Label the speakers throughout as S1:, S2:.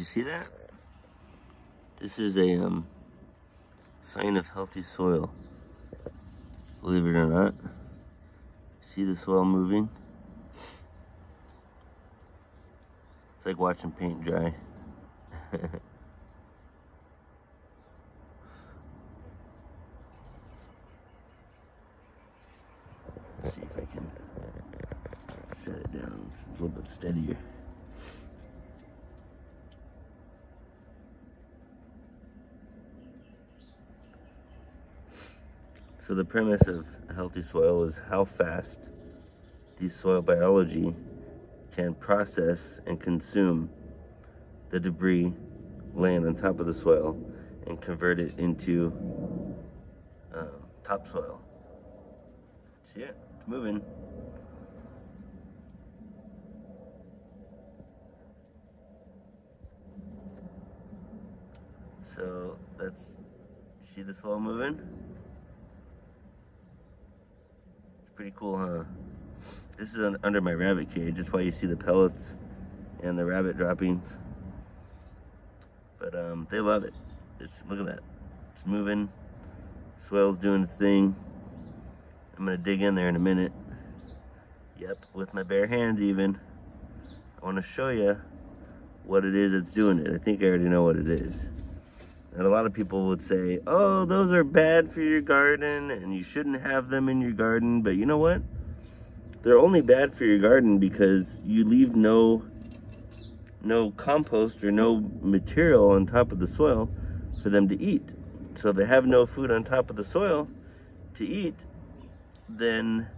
S1: You see that? This is a sign of healthy soil. Believe it or not. See the soil moving? It's like watching paint dry. Let's see if I can set it down. It's a little bit steadier. So the premise of a healthy soil is how fast the soil biology can process and consume the debris laying on top of the soil and convert it into topsoil. See it? It's moving. So that's, see the soil moving? Pretty cool, huh? This is under my rabbit cage. That's why you see the pellets and the rabbit droppings. But they love it. Look at that. It's moving. Soil's doing its thing. I'm gonna dig in there in a minute. Yep, with my bare hands even. I want to show you what it is that's doing it. I think I already know what it is. And a lot of people would say, oh, those are bad for your garden and you shouldn't have them in your garden. But you know what? They're only bad for your garden because you leave no compost or no material on top of the soil for them to eat. So if they have no food on top of the soil to eat, then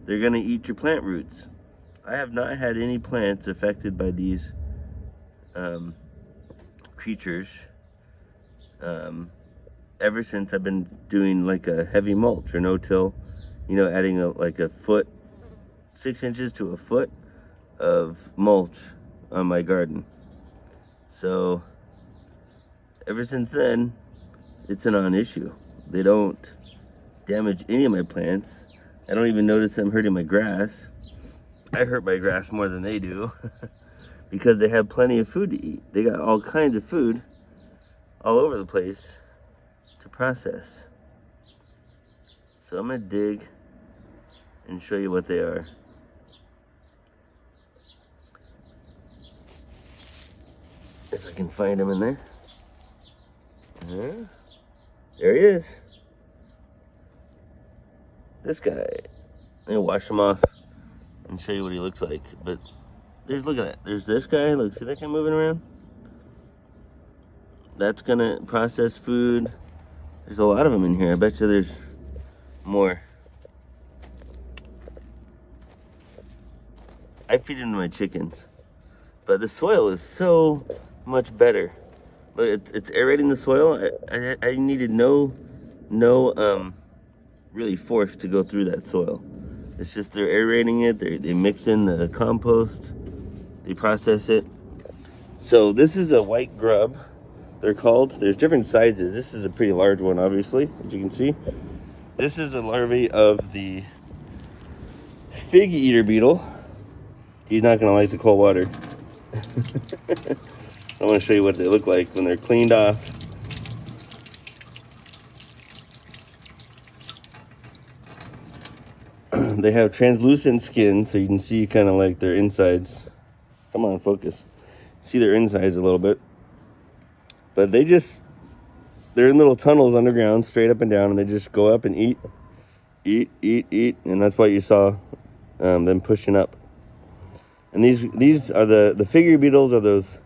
S1: they're gonna eat your plant roots. I have not had any plants affected by these creatures ever since I've been doing like a heavy mulch or no-till, you know, adding like a foot, 6 inches to a foot of mulch on my garden. So ever since then, it's a non-issue. They don't damage any of my plants. I don't even notice them hurting my grass. I hurt my grass more than they do because they have plenty of food to eat. They got all kinds of food all over the place to process. So I'm gonna dig and show you what they are. If I can find him in there. There he is. This guy. I'm gonna wash him off and show you what he looks like. But look at that. There's this guy. Look, see that guy moving around? That's gonna process food. There's a lot of them in here. I bet you there's more. I feed into my chickens, but the soil is so much better. Look, it's aerating the soil. I needed no really force to go through that soil. It's just they're aerating it. They mix in the compost. They process it. So this is a white grub. They're called. There's different sizes. This is a pretty large one, obviously, as you can see. This is a larvae of the fig eater beetle. He's not gonna like the cold water. I want to show you what they look like when they're cleaned off. They have translucent skin, so you can see kind of like their insides. Come on, focus. See their insides a little bit. But they're in little tunnels underground, straight up and down, and they just go up and eat, and that's why you saw them pushing up. And these are the figure beetles, are those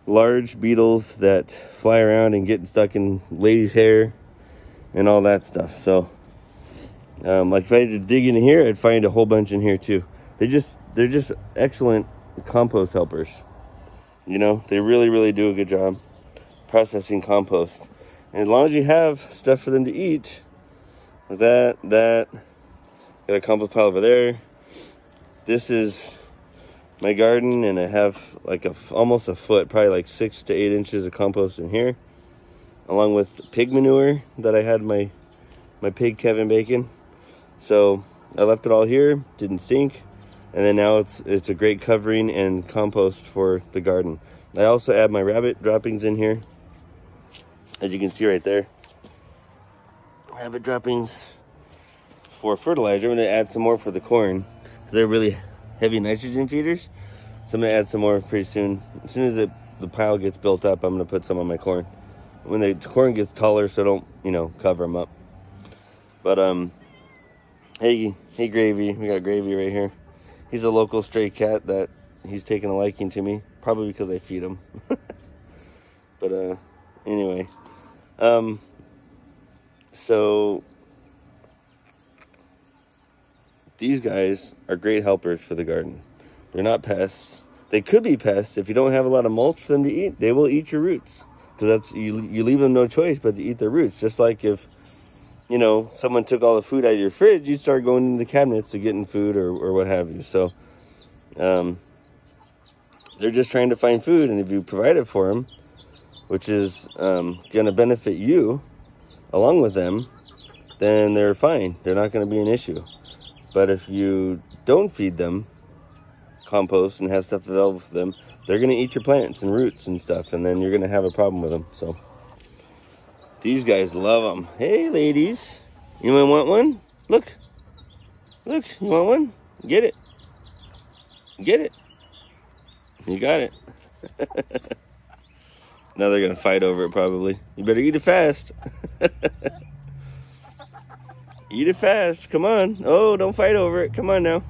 S1: large beetles that fly around and get stuck in ladies' hair and all that stuff. So, like if I had to dig in here, I'd find a whole bunch in here too. They're just excellent compost helpers. You know, they really, really do a good job processing compost. And as long as you have stuff for them to eat, like that, got a compost pile over there. This is my garden, and I have like almost a foot, probably like 6 to 8 inches of compost in here, along with pig manure that I had my pig Kevin Bacon. So I left it all here, didn't stink, and then now it's a great covering and compost for the garden. I also add my rabbit droppings in here, as you can see right there. Rabbit droppings for fertilizer. I'm going to add some more for the corn. They're really heavy nitrogen feeders. So I'm going to add some more pretty soon. As soon as the pile gets built up, I'm going to put some on my corn. When the corn gets taller, so don't, you know, cover them up. But, hey Gravy. We got Gravy right here. He's a local stray cat that he's taken a liking to me. Probably because I feed him. But, anyway. So these guys are great helpers for the garden. They're not pests. They could be pests if you don't have a lot of mulch for them to eat. They will eat your roots, because that's you leave them no choice but to eat their roots. Just like if, you know, someone took all the food out of your fridge, you start going into the cabinets to getting food or what have you. So they're just trying to find food, and if you provide it for them, which is going to benefit you along with them, then they're fine. They're not going to be an issue. But if you don't feed them compost and have stuff available for them, they're going to eat your plants and roots and stuff, and then you're going to have a problem with them. So these guys love them. Hey, ladies, you want one? Look, you want one? Get it. You got it. Now they're going to fight over it probably. You better eat it fast. Eat it fast. Come on. Oh, don't fight over it. Come on now.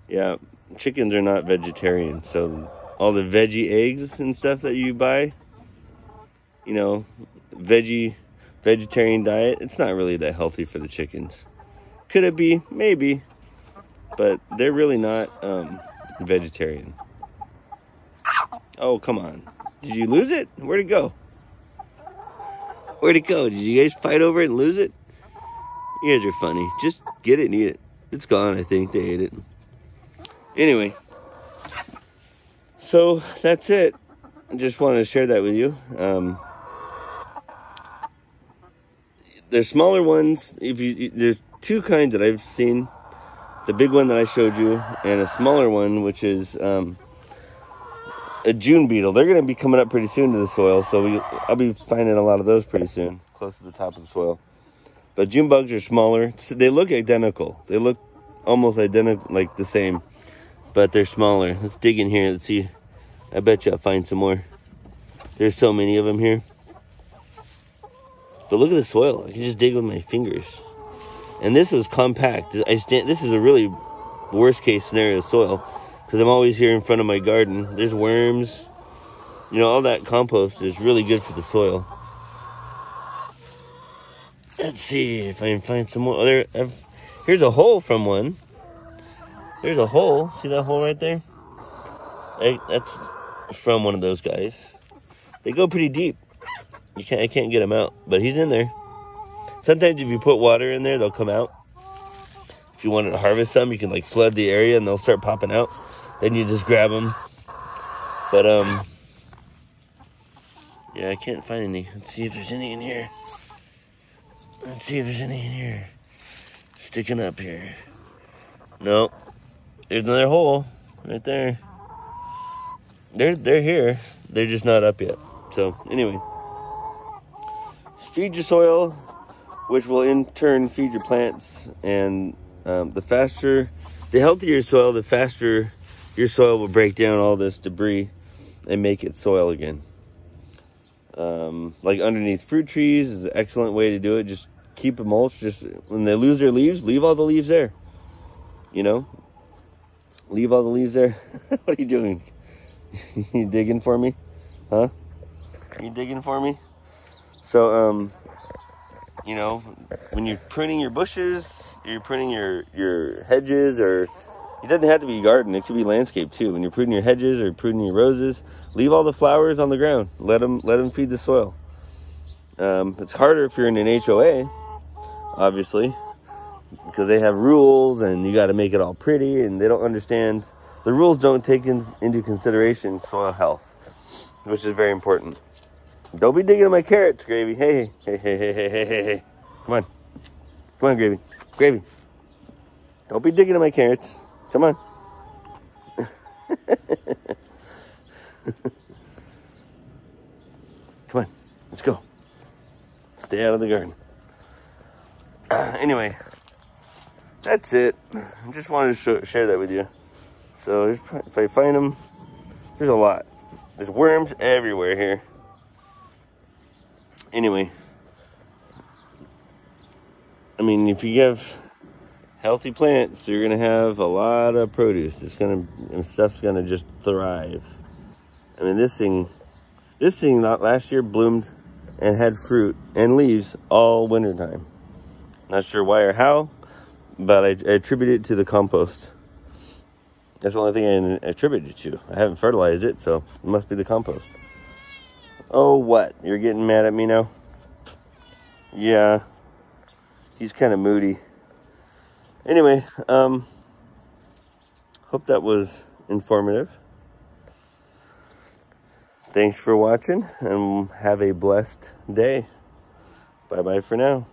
S1: Yeah, chickens are not vegetarian. So all the veggie eggs and stuff that you buy, you know, vegetarian diet, it's not really that healthy for the chickens. Could it be? Maybe. But they're really not vegetarian. Oh, come on. Did you lose it? Where'd it go? Where'd it go? Did you guys fight over it and lose it? You guys are funny. Just get it and eat it. It's gone, I think. They ate it. Anyway. So, that's it. I just wanted to share that with you. There's smaller ones. There's two kinds that I've seen. The big one that I showed you, and a smaller one, which is a June beetle. They're going to be coming up pretty soon to the soil, so I'll be finding a lot of those pretty soon, close to the top of the soil. But June bugs are smaller. They look identical. They look almost identical, like the same, but they're smaller. Let's dig in here. Let's see. I bet you I'll find some more. There's so many of them here. But look at the soil. I can just dig with my fingers. And this was compact. This is a really worst case scenario soil, because I'm always here in front of my garden. There's worms. You know, all that compost is really good for the soil. Let's see if I can find some more. Here's a hole from one. There's a hole. See that hole right there? That's from one of those guys. They go pretty deep. I can't get him out, but he's in there. Sometimes if you put water in there, they'll come out. If you wanted to harvest some, you can like flood the area and they'll start popping out. Then you just grab them. But yeah, I can't find any. Let's see if there's any in here. Sticking up here. No. There's another hole right there. They're here. They're just not up yet. So anyway, feed your soil, which will in turn feed your plants. And the healthier your soil, the faster your soil will break down all this debris and make it soil again. Like underneath fruit trees is an excellent way to do it. Just keep a mulch. Just when they lose their leaves, leave all the leaves there. You know, leave all the leaves there. What are you doing? You digging for me? Huh? You digging for me? So, you know, when you're pruning your bushes, you're pruning your hedges, or it doesn't have to be garden. It could be landscape too. When you're pruning your hedges or pruning your roses, leave all the flowers on the ground. Let them feed the soil. It's harder if you're in an HOA, obviously, because they have rules and you got to make it all pretty, and they don't understand. The rules don't take into consideration soil health, which is very important. Don't be digging in my carrots, Gravy. Hey. Come on, Gravy. Don't be digging in my carrots. Come on. Come on, let's go. Stay out of the garden. Anyway, that's it. I just wanted to share that with you. So if I find them, there's a lot. There's worms everywhere here. Anyway, I mean, if you have healthy plants, you're gonna have a lot of produce. Stuff's gonna just thrive. I mean, this thing last year bloomed and had fruit and leaves all wintertime. Not sure why or how, but I attribute it to the compost. That's the only thing I attribute it to. I haven't fertilized it, so it must be the compost. Oh, what? You're getting mad at me now? Yeah. He's kind of moody. Anyway, hope that was informative. Thanks for watching, and have a blessed day. Bye-bye for now.